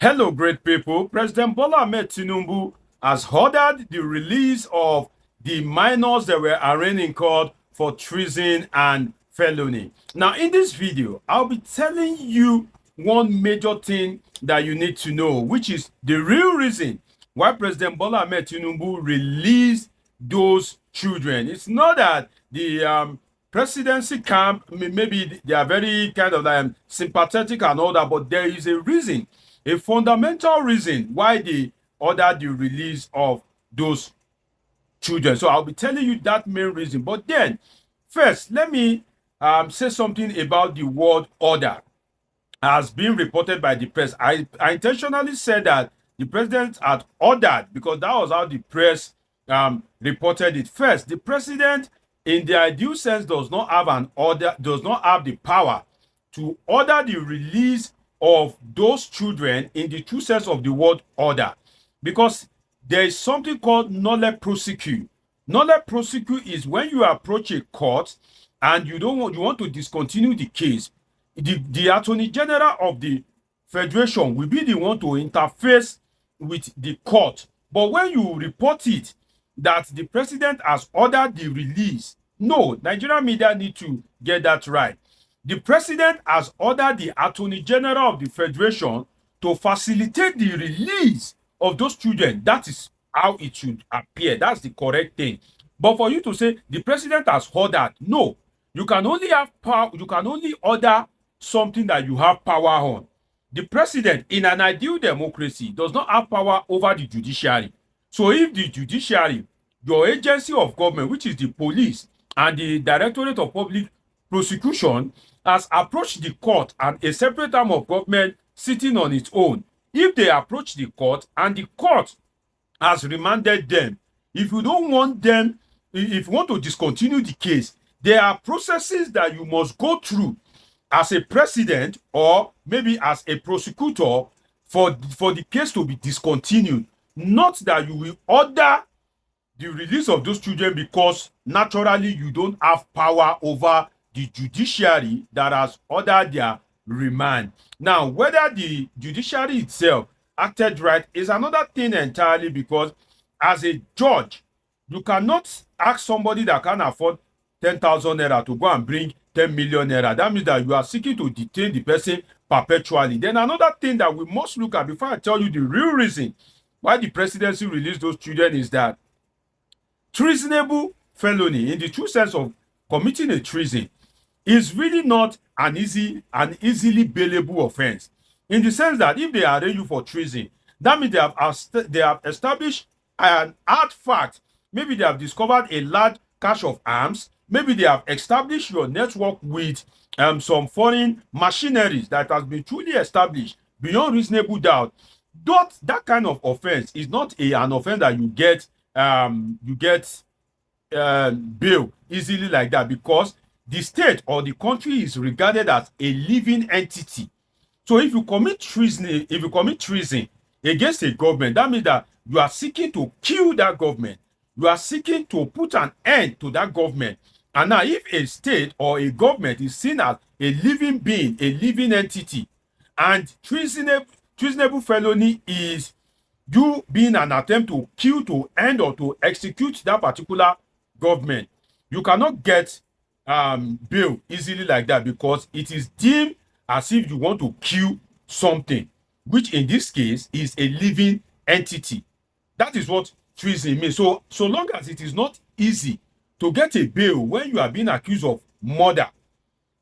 Hello, great people. President Bola Tinubu has ordered the release of the minors that were arraigned in court for treason and felony. Now, in this video, I'll be telling you one major thing that you need to know, which is the real reason why President Bola Tinubu released those children. It's not that the presidency camp, maybe they are very kind of sympathetic and all that, but there is a reason, a fundamental reason why they ordered the release of those children. So I'll be telling you that main reason. But then, first, let me say something about the word order has been reported by the press. I intentionally said that the president had ordered because that was how the press reported it. First, the president, in the ideal sense, does not have an order, does not have the power to order the release of those children in the true sense of the word order, because there is something called nolle prosequi. Nolle prosequi is when you approach a court and you want to discontinue the case. The attorney general of the federation will be the one to interface with the court. But when you report it that the president has ordered the release, no, Nigerian media need to get that right. The president has ordered the attorney general of the federation to facilitate the release of those children. That is how it should appear. That's the correct thing. But for you to say the president has ordered, no, you can only have power, you can only order something that you have power on. The president, in an ideal democracy, does not have power over the judiciary. So if the judiciary, your agency of government, which is the police and the Directorate of Public Prosecution, has approached the court and a separate arm of government sitting on its own, if they approach the court and the court has remanded them, if you don't want them, if you want to discontinue the case, there are processes that you must go through as a president or maybe as a prosecutor for the case to be discontinued. Not that you will order the release of those children because naturally you don't have power over the judiciary that has ordered their remand. Now, whether the judiciary itself acted right is another thing entirely, because as a judge, you cannot ask somebody that can afford 10,000 naira to go and bring 10 million naira. That means that you are seeking to detain the person perpetually. Then another thing that we must look at before I tell you the real reason why the presidency released those children is that treasonable felony, in the true sense of committing a treason, is really not an easily bailable offense, in the sense that if they arraign you for treason, that means they have established an hard fact. Maybe they have discovered a large cache of arms. Maybe they have established your network with some foreign machineries that has been truly established beyond reasonable doubt. That kind of offense is not an offense that you get bail easily like that, because the state or the country is regarded as a living entity. So if you commit treason against a government, that means that you are seeking to kill that government. You are seeking to put an end to that government. And now, if a state or a government is seen as a living being, a living entity, and treasonable felony is you being an attempt to kill, to end, or to execute that particular government, you cannot get bail easily like that, because it is deemed as if you want to kill something, which in this case is a living entity. That is what treason means. So long as it is not easy to get a bail when you are being accused of murder,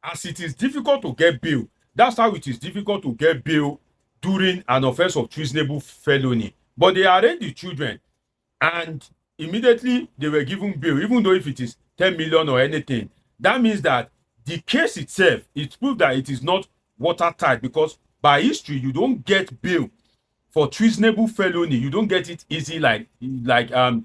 as it is difficult to get bail, that's how it is difficult to get bail during an offense of treasonable felony. But they arraigned the children and immediately they were given bail, even though if it is 10 million or anything. That means that the case itself, it proves that it is not watertight, because by history, you don't get bail for treasonable felony. You don't get it easily like that.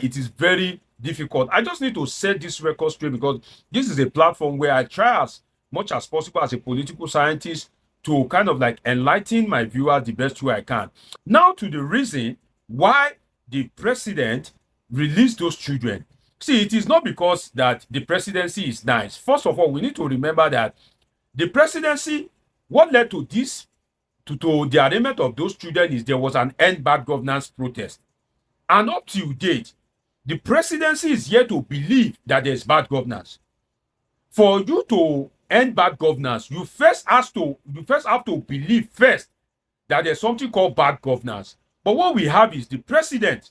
It is very difficult. I just need to set this record straight, because this is a platform where I try as much as possible as a political scientist to kind of like enlighten my viewers the best way I can. Now to the reason why the president released those children. See, it is not because that the presidency is nice. First of all, we need to remember that the presidency, what led to this to the arraignment of those children is there was an end bad governance protest. And up to date, the presidency is yet to believe that there's bad governance. For you to end bad governance, you first have to believe first that there's something called bad governance. But what we have is the president,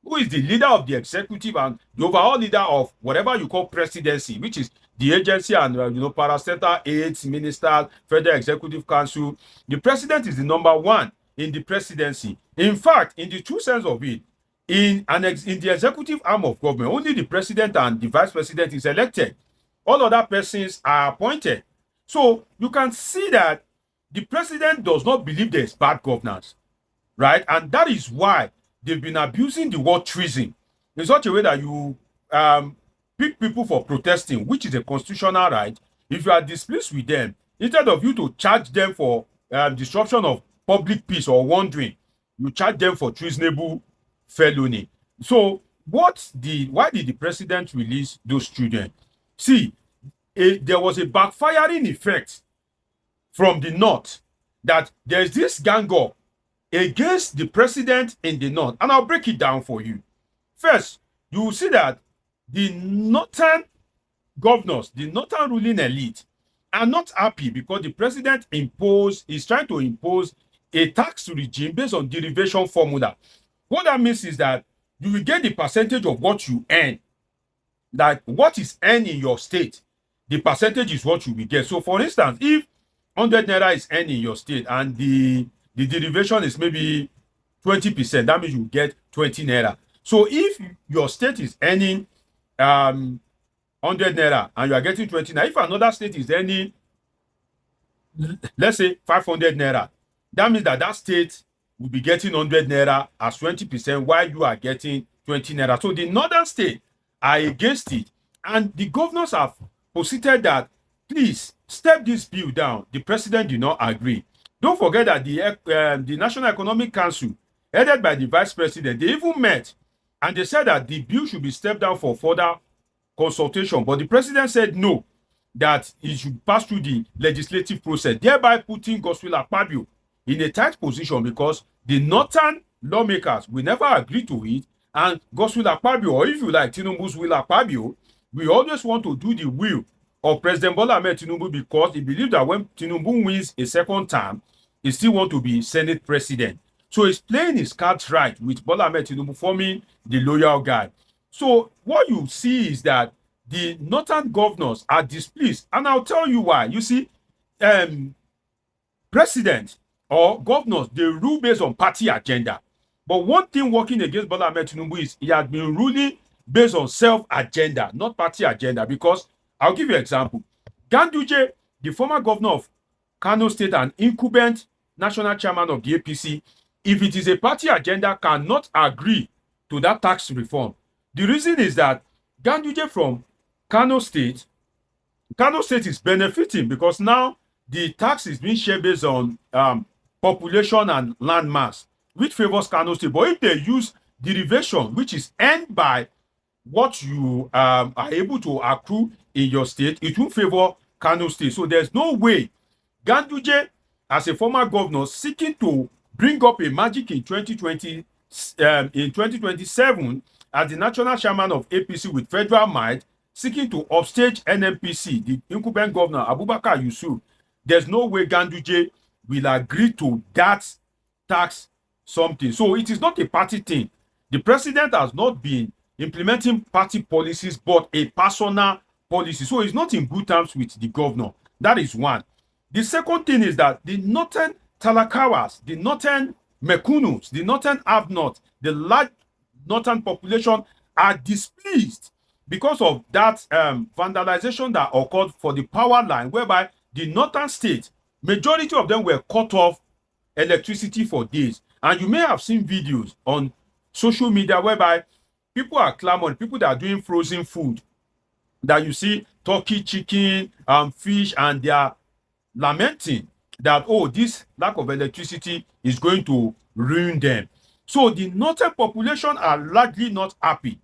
who is the leader of the executive and the overall leader of whatever you call presidency, which is the agency and parastatal aides, ministers, federal executive council. The president is the number one in the presidency. In fact, in the true sense of it, in the executive arm of government, only the president and the vice president is elected. All other persons are appointed. So you can see that the president does not believe there is bad governance, right? And that is why they've been abusing the word treason in such a way that you pick people for protesting, which is a constitutional right. If you are displeased with them, instead of you to charge them for disruption of public peace or wandering, you charge them for treasonable felony. So why did the president release those children? See, there was a backfiring effect from the north, that there's this gang up against the president in the north. And I'll break it down for you. First, you will see that the northern governors, the northern ruling elite, are not happy because the president is trying to impose a tax regime based on derivation formula. What that means is that you will get the percentage of what you earn. That what is earned in your state, the percentage is what you will get. So for instance, if 100 naira is earned in your state and the derivation is maybe 20%, that means you get 20 naira. So if your state is earning 100 naira and you are getting 20 naira, if another state is earning, let's say 500 naira, that means that state will be getting 100 naira as 20% while you are getting 20 naira. So the northern state are against it, and the governors have posited that please step this bill down. The president did not agree. Don't forget that the National Economic Council, headed by the vice president, they even met and they said that the bill should be stepped down for further consultation. But the president said no, that it should pass through the legislative process, thereby putting Godswill Akpabio in a tight position because the northern lawmakers will never agree to it. And Godswill Akpabio, or if you like, Tinubu's will Akpabio, we always want to do the will of President Bola Tinubu because he believes that when Tinubu wins a second term, he still wants to be Senate president. So he's playing his cards right with Bola Tinubu forming the loyal guy. So what you see is that the northern governors are displeased. And I'll tell you why. You see, president or governors, they rule based on party agenda. But one thing working against Bola Tinubu is he has been ruling based on self-agenda, not party agenda. Because I'll give you an example. Ganduje, the former governor of Kano State and incumbent national chairman of the APC, if it is a party agenda, cannot agree to that tax reform. The reason is that Ganduje from Kano State is benefiting because now the tax is being shared based on population and land mass, which favors Kano State. But if they use derivation, which is earned by what you are able to accrue in your state, it will favor Kano State. So there's no way Ganduje, as a former governor, seeking to bring up a magic in 2027 as the national chairman of APC with federal might, seeking to upstage NNPC, the incumbent governor Abubakar Yusuf. There's no way Ganduje will agree to that tax something. So it is not a party thing. The president has not been implementing party policies, but a personal policy. So he's not in good terms with the governor. That is one. The second thing is that the northern Talakawas, the northern Mekunus, the northern Have-Not, the large northern population are displeased because of that vandalization that occurred for the power line, whereby the northern states, majority of them were cut off electricity for days. And you may have seen videos on social media whereby people are clamoring, people that are doing frozen food, that you see turkey, chicken, fish, and they are lamenting that, oh, this lack of electricity is going to ruin them. So the northern population are largely not happy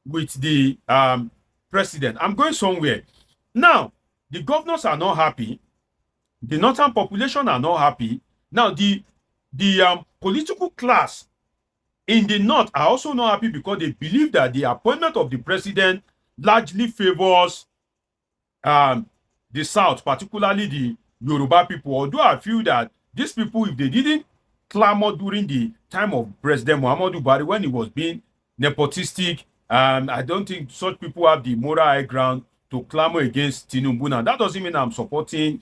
with the president. I'm going somewhere. Now, the governors are not happy. The northern population are not happy. Now, the political class in the north are also not happy because they believe that the appointment of the president largely favors um, the south, particularly the Yoruba people. Although I feel that these people, if they didn't clamor during the time of President Muhammadu Buhari when he was being nepotistic, I don't think such people have the moral high ground to clamor against Tinubu. Now, that doesn't mean I'm supporting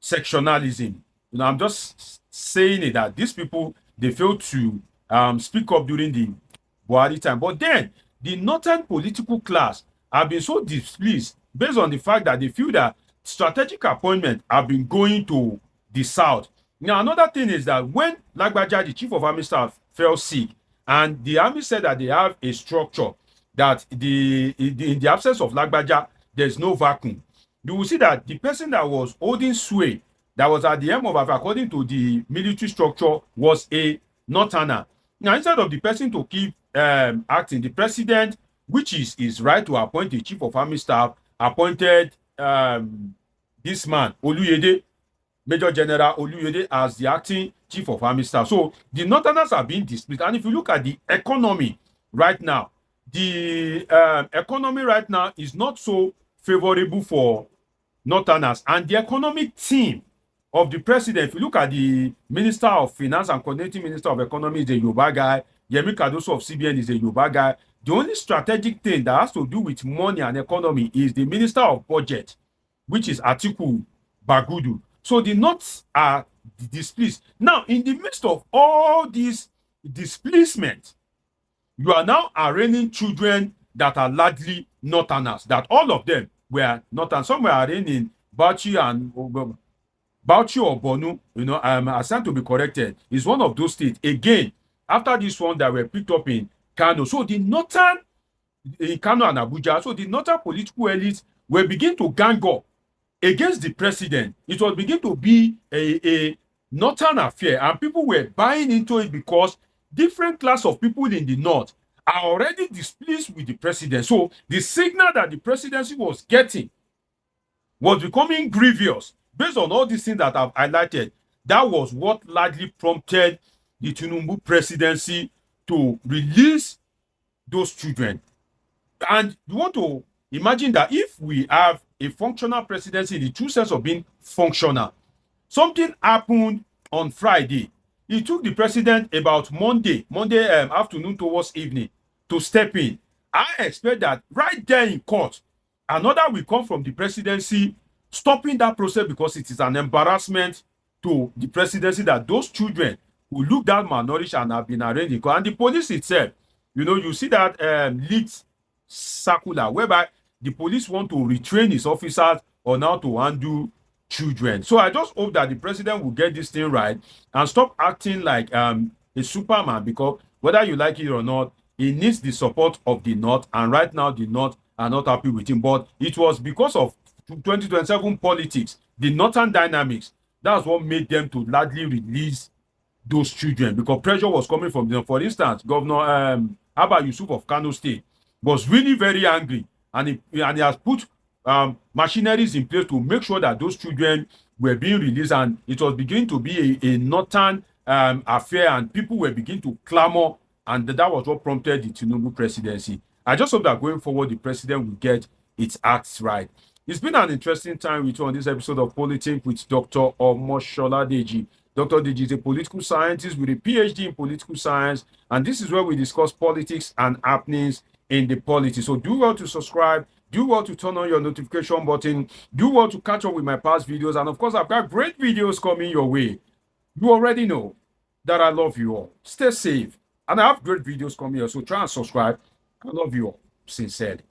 sectionalism. I'm just saying it that these people, they failed to speak up during the Buhari time. But then the northern political class have been so displeased based on the fact that they feel that strategic appointments have been going to the south. Now, another thing is that when Lagbaja, the chief of army staff, fell sick, and the army said that they have a structure that in the absence of Lagbaja, there's no vacuum. You will see that the person that was holding sway, that was at the helm of, according to the military structure, was a northerner. Now, instead of the person to keep acting, the president, which is his right to appoint the chief of army staff, appointed this man, Oluyede, Major General Oluyede, as the acting chief of army staff. So the northerners are being displeased. And if you look at the economy right now, the economy right now is not so favorable for northerners. And the economic team of the president, if you look at the Minister of Finance and Coordinating Minister of Economy is a Yoruba guy, Yemi Cardoso of CBN is a Yoruba guy. The only strategic thing that has to do with money and economy is the Minister of Budget, which is Atiku Bagudu. So the North are displeased. Now, in the midst of all this displacement, you are now arraigning children that are largely northerners, that all of them were northern. Some were arraigned in Bauchi and Bauchi or Bonu, I'm assigned to be corrected, is one of those states. Again, after this one that were picked up in Kano. So the northern, in Kano and Abuja, so the northern political elites were beginning to gang up against the president. It was beginning to be a northern affair, and people were buying into it because different class of people in the north are already displeased with the president. So the signal that the presidency was getting was becoming grievous. Based on all these things that I've highlighted, that was what largely prompted the Tinubu presidency to release those children. And you want to imagine that if we have a functional presidency, in the true sense of being functional, something happened on Friday. It took the president about Monday afternoon towards evening to step in. I expect that right there in court, another will come from the presidency stopping that process, because it is an embarrassment to the presidency that those children who look that malnourished and have been arraigned in court. And the police itself, you see that leaked circular whereby the police want to retrain his officers on how to handle children. So I just hope that the president will get this thing right and stop acting like a Superman, because whether you like it or not, he needs the support of the North, and right now the North are not happy with him. But it was because of 2027 politics, the northern dynamics, that's what made them to largely release those children, because pressure was coming from them. For instance, Governor Abba Yusuf of Kano State was really very angry, and he has put machineries in place to make sure that those children were being released, and it was beginning to be a northern affair, and people were beginning to clamor, and that was what prompted the Tinubu presidency. I just hope that going forward, the president will get its acts right. It's been an interesting time with you on this episode of Politics with Dr. Omoshola Deji. Dr. Deji is a political scientist with a PhD in political science, and this is where we discuss politics and happenings in the politics. So do well to subscribe, do well to turn on your notification button, do well to catch up with my past videos, and of course, I've got great videos coming your way. You already know that I love you all. Stay safe, and I have great videos coming here, so try and subscribe. I love you all, sincerely.